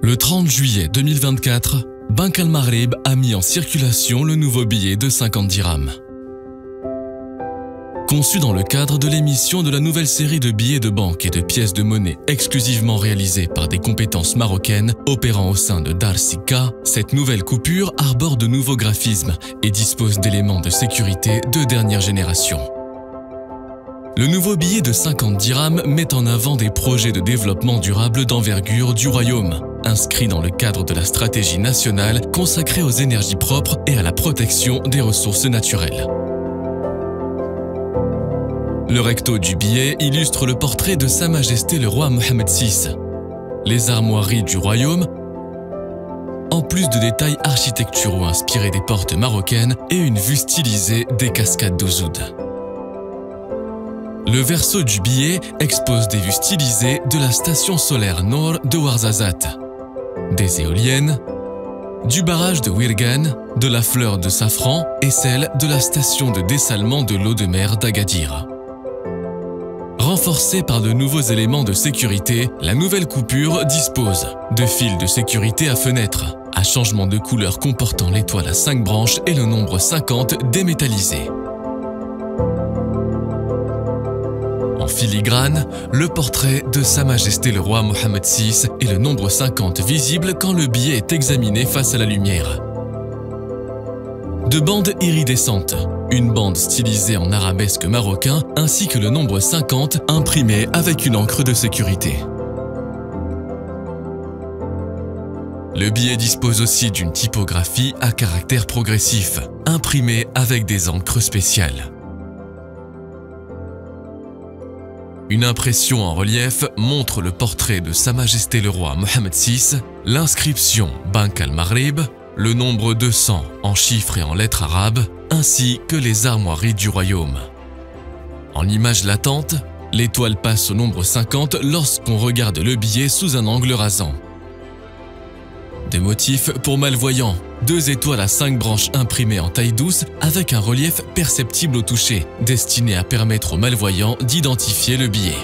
Le 30 juillet 2024, Banque Al Maghrib a mis en circulation le nouveau billet de 50 dirhams. Conçu dans le cadre de l'émission de la nouvelle série de billets de banque et de pièces de monnaie exclusivement réalisées par des compétences marocaines opérant au sein de Dar Sikka, cette nouvelle coupure arbore de nouveaux graphismes et dispose d'éléments de sécurité de dernière génération. Le nouveau billet de 50 dirhams met en avant des projets de développement durable d'envergure du royaume, inscrits dans le cadre de la stratégie nationale consacrée aux énergies propres et à la protection des ressources naturelles. Le recto du billet illustre le portrait de Sa Majesté le roi Mohammed VI, les armoiries du royaume, en plus de détails architecturaux inspirés des portes marocaines et une vue stylisée des cascades d'Ouzoud. Le verso du billet expose des vues stylisées de la station solaire Nord de Ouarzazate, des éoliennes, du barrage de Wirgan, de la fleur de safran et celle de la station de dessalement de l'eau de mer d'Agadir. Renforcée par de nouveaux éléments de sécurité, la nouvelle coupure dispose de fils de sécurité à fenêtres, à changement de couleur comportant l'étoile à 5 branches et le nombre 50 démétallisé. En filigrane, le portrait de Sa Majesté le roi Mohammed VI et le nombre 50 visible quand le billet est examiné face à la lumière. De bandes iridescentes, une bande stylisée en arabesque marocain ainsi que le nombre 50 imprimé avec une encre de sécurité. Le billet dispose aussi d'une typographie à caractère progressif, imprimée avec des encres spéciales. Une impression en relief montre le portrait de Sa Majesté le roi Mohammed VI, l'inscription Banque Al Maghrib, le nombre 200 en chiffres et en lettres arabes, ainsi que les armoiries du royaume. En image latente, l'étoile passe au nombre 50 lorsqu'on regarde le billet sous un angle rasant. Des motifs pour malvoyants, 2 étoiles à 5 branches imprimées en taille douce avec un relief perceptible au toucher, destiné à permettre aux malvoyants d'identifier le billet.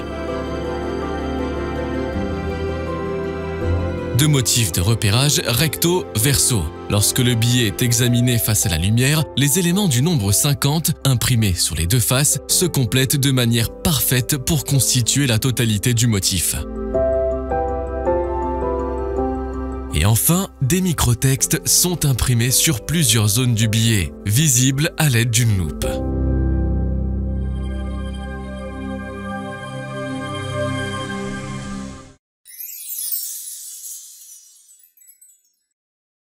2 motifs de repérage recto-verso. Lorsque le billet est examiné face à la lumière, les éléments du nombre 50 imprimés sur les 2 faces se complètent de manière parfaite pour constituer la totalité du motif. Et enfin, des microtextes sont imprimés sur plusieurs zones du billet, visibles à l'aide d'une loupe.